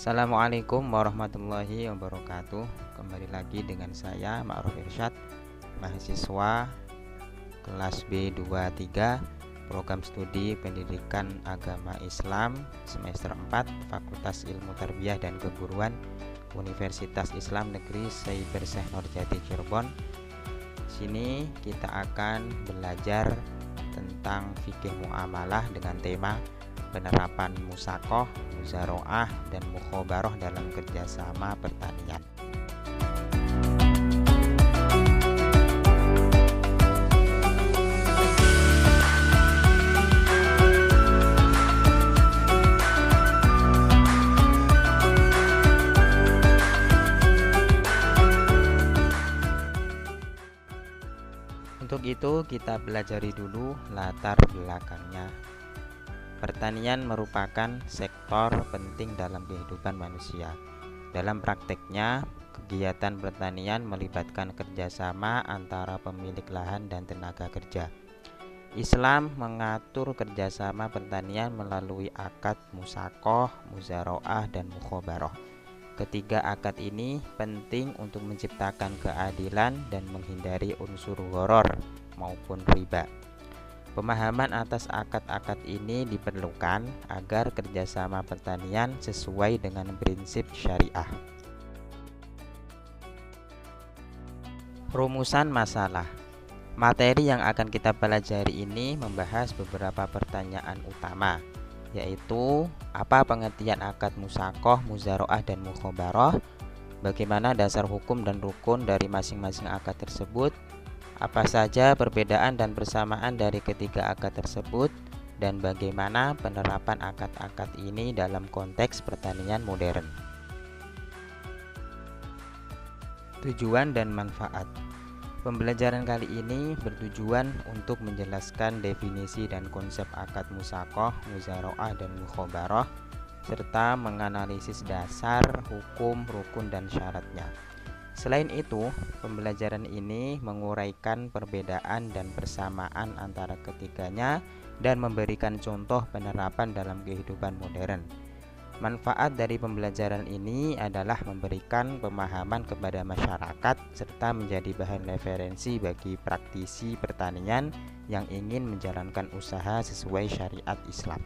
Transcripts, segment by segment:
Assalamualaikum warahmatullahi wabarakatuh. Kembali lagi dengan saya Ma'ruf Irsyad, mahasiswa kelas B23 Program Studi Pendidikan Agama Islam semester 4 Fakultas Ilmu Tarbiyah dan Keguruan Universitas Islam Negeri Syekh Nurjati Cirebon. Sini kita akan belajar tentang fikih muamalah dengan tema penerapan musaqah, muzaroah, dan mukhobaroh dalam kerjasama pertanian. Untuk itu kita pelajari dulu latar belakangnya. Pertanian merupakan sektor penting dalam kehidupan manusia. Dalam prakteknya, kegiatan pertanian melibatkan kerjasama antara pemilik lahan dan tenaga kerja. Islam mengatur kerjasama pertanian melalui akad musaqah, muzaroah, dan mukhobaroh. Ketiga akad ini penting untuk menciptakan keadilan dan menghindari unsur gharar maupun riba. Pemahaman atas akad-akad ini diperlukan agar kerjasama pertanian sesuai dengan prinsip syariah. Rumusan masalah. Materi yang akan kita pelajari ini membahas beberapa pertanyaan utama, yaitu apa pengertian akad musaqah, muzaroah, dan mukhobaroh, bagaimana dasar hukum dan rukun dari masing-masing akad tersebut, apa saja perbedaan dan persamaan dari ketiga akad tersebut, dan bagaimana penerapan akad-akad ini dalam konteks pertanian modern. Tujuan dan manfaat. Pembelajaran kali ini bertujuan untuk menjelaskan definisi dan konsep akad musaqah, muzaroah, dan mukhobaroh, serta menganalisis dasar, hukum, rukun, dan syaratnya. Selain itu, pembelajaran ini menguraikan perbedaan dan persamaan antara ketiganya dan memberikan contoh penerapan dalam kehidupan modern. Manfaat dari pembelajaran ini adalah memberikan pemahaman kepada masyarakat serta menjadi bahan referensi bagi praktisi pertanian yang ingin menjalankan usaha sesuai syariat Islam.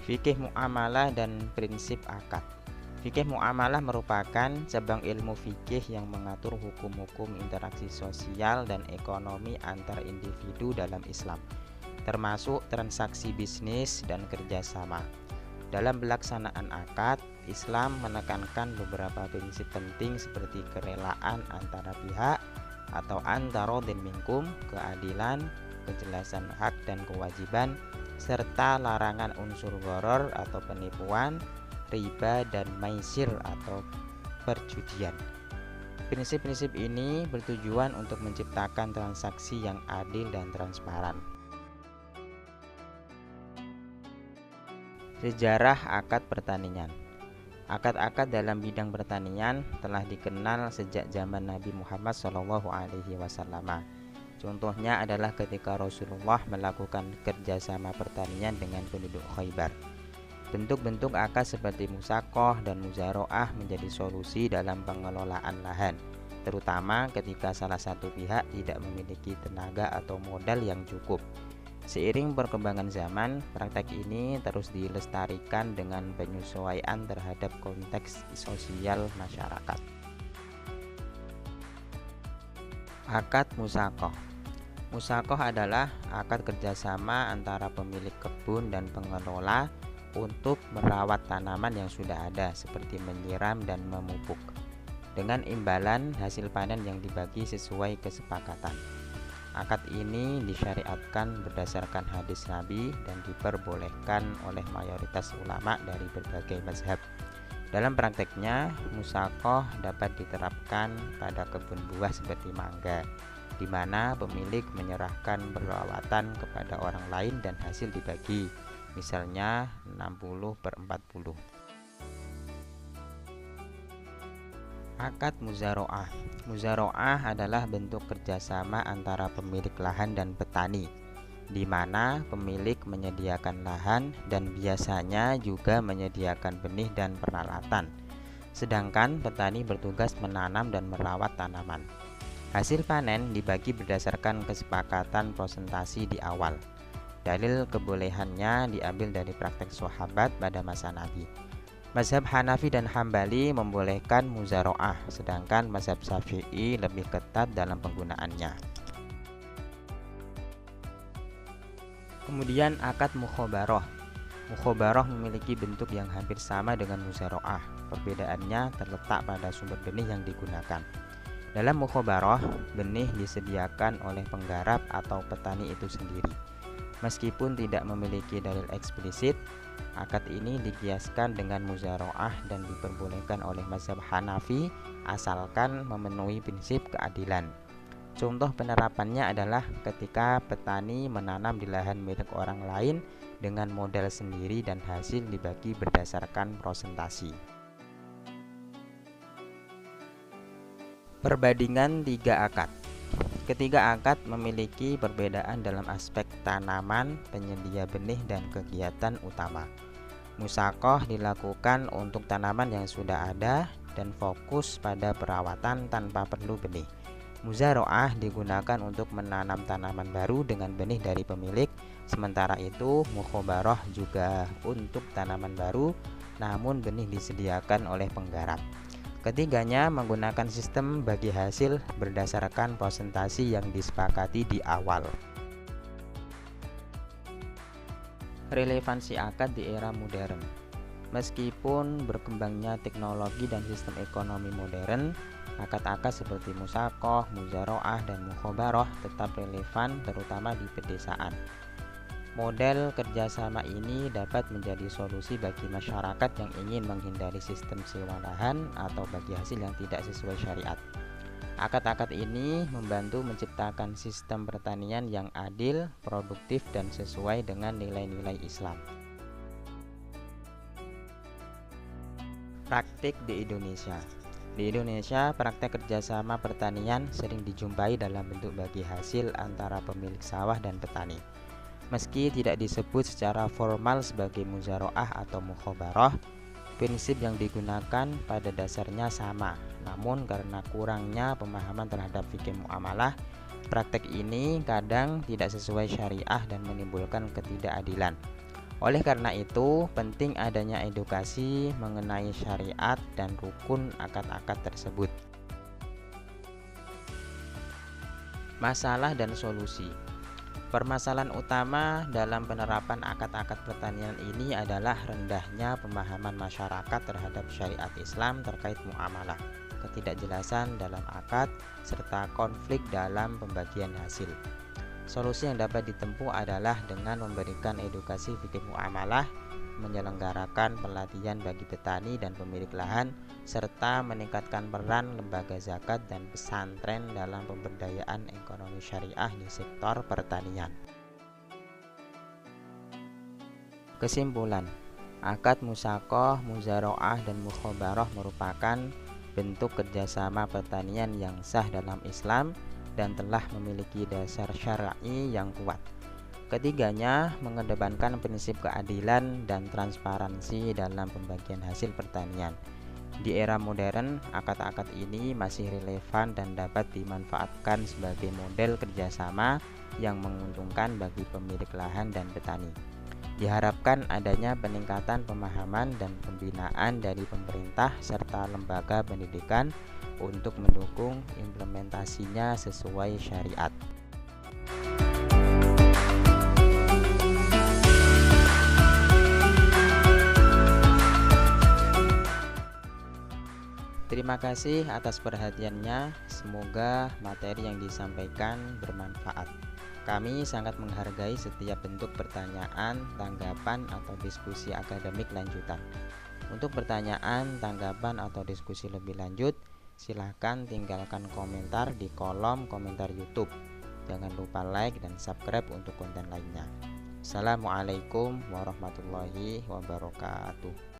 Fikih muamalah dan prinsip akad. Fikih muamalah merupakan cabang ilmu fikih yang mengatur hukum-hukum interaksi sosial dan ekonomi antar individu dalam Islam, termasuk transaksi bisnis dan kerjasama. Dalam pelaksanaan akad, Islam menekankan beberapa prinsip penting seperti kerelaan antara pihak atau antarodin minkum, keadilan, kejelasan hak dan kewajiban, serta larangan unsur gharar atau penipuan, riba, dan maisir atau perjudian. Prinsip-prinsip ini bertujuan untuk menciptakan transaksi yang adil dan transparan. Sejarah akad pertanian. Akad-akad dalam bidang pertanian telah dikenal sejak zaman Nabi Muhammad SAW. Contohnya adalah ketika Rasulullah melakukan kerjasama pertanian dengan penduduk Khaybar. Bentuk-bentuk akad seperti musaqah dan muzaroah menjadi solusi dalam pengelolaan lahan, terutama ketika salah satu pihak tidak memiliki tenaga atau modal yang cukup. Seiring perkembangan zaman, praktek ini terus dilestarikan dengan penyesuaian terhadap konteks sosial masyarakat. Akad musaqah. Musaqah adalah akad kerjasama antara pemilik kebun dan pengelola untuk merawat tanaman yang sudah ada, seperti menyiram dan memupuk, dengan imbalan hasil panen yang dibagi sesuai kesepakatan. Akad ini disyariatkan berdasarkan hadis Nabi dan diperbolehkan oleh mayoritas ulama dari berbagai mazhab. Dalam prakteknya, musaqah dapat diterapkan pada kebun buah seperti mangga, di mana pemilik menyerahkan perawatan kepada orang lain dan hasil dibagi, misalnya 60/40. Akad muzaroah. Muzaroah adalah bentuk kerjasama antara pemilik lahan dan petani. di mana pemilik menyediakan lahan dan biasanya juga menyediakan benih dan peralatan. Sedangkan petani bertugas menanam dan merawat tanaman. Hasil panen dibagi berdasarkan kesepakatan prosentasi di awal. Dalil kebolehannya diambil dari praktek sahabat pada masa Nabi. Mazhab Hanafi dan Hambali membolehkan muzaroah, sedangkan mazhab Syafi'i lebih ketat dalam penggunaannya. Kemudian akad mukhobaroh. Mukhobaroh memiliki bentuk yang hampir sama dengan muzaroah. Perbedaannya terletak pada sumber benih yang digunakan. Dalam mukhobaroh, benih disediakan oleh penggarap atau petani itu sendiri. Meskipun tidak memiliki dalil eksplisit, akad ini dikiaskan dengan muzaroah dan diperbolehkan oleh mazhab Hanafi asalkan memenuhi prinsip keadilan. Contoh penerapannya adalah ketika petani menanam di lahan milik orang lain dengan modal sendiri dan hasil dibagi berdasarkan prosentasi. Perbandingan 3 akad. Ketiga akad memiliki perbedaan dalam aspek tanaman, penyedia benih, dan kegiatan utama. Musaqah dilakukan untuk tanaman yang sudah ada dan fokus pada perawatan tanpa perlu benih. Muzaroah digunakan untuk menanam tanaman baru dengan benih dari pemilik. Sementara itu, mukhobaroh juga untuk tanaman baru, namun benih disediakan oleh penggarap. Ketiganya menggunakan sistem bagi hasil berdasarkan presentasi yang disepakati di awal. Relevansi akad di era modern. Meskipun berkembangnya teknologi dan sistem ekonomi modern, akad-akad seperti musaqah, muzaroah, dan mukhobaroh tetap relevan terutama di pedesaan. Model kerjasama ini dapat menjadi solusi bagi masyarakat yang ingin menghindari sistem sewa lahan atau bagi hasil yang tidak sesuai syariat. Akad-akad ini membantu menciptakan sistem pertanian yang adil, produktif, dan sesuai dengan nilai-nilai Islam. Praktik di Indonesia. Di Indonesia, praktek kerjasama pertanian sering dijumpai dalam bentuk bagi hasil antara pemilik sawah dan petani. Meski tidak disebut secara formal sebagai muzaroah atau mukhobaroh, prinsip yang digunakan pada dasarnya sama. Namun karena kurangnya pemahaman terhadap fikih muamalah, praktek ini kadang tidak sesuai syariah dan menimbulkan ketidakadilan. Oleh karena itu, penting adanya edukasi mengenai syariat dan rukun akad-akad tersebut. Masalah dan solusi. Permasalahan utama dalam penerapan akad-akad pertanian ini adalah rendahnya pemahaman masyarakat terhadap syariat Islam terkait muamalah, ketidakjelasan dalam akad, serta konflik dalam pembagian hasil. Solusi yang dapat ditempuh adalah dengan memberikan edukasi fikih muamalah, menyelenggarakan pelatihan bagi petani dan pemilik lahan, serta meningkatkan peran lembaga zakat dan pesantren dalam pemberdayaan ekonomi syariah di sektor pertanian. Kesimpulan, akad musaqah, muzaroah, dan mukhobaroh merupakan bentuk kerjasama pertanian yang sah dalam Islam dan telah memiliki dasar syar'i yang kuat. Ketiganya mengedepankan prinsip keadilan dan transparansi dalam pembagian hasil pertanian. Di era modern, akad-akad ini masih relevan dan dapat dimanfaatkan sebagai model kerjasama yang menguntungkan bagi pemilik lahan dan petani. Diharapkan adanya peningkatan pemahaman dan pembinaan dari pemerintah serta lembaga pendidikan untuk mendukung implementasinya sesuai syariat. Terima kasih atas perhatiannya. Semoga materi yang disampaikan bermanfaat. Kami sangat menghargai setiap bentuk pertanyaan, tanggapan, atau diskusi akademik lanjutan. Untuk pertanyaan, tanggapan, atau diskusi lebih lanjut, silahkan tinggalkan komentar di kolom komentar YouTube. Jangan lupa like dan subscribe untuk konten lainnya. Assalamualaikum warahmatullahi wabarakatuh.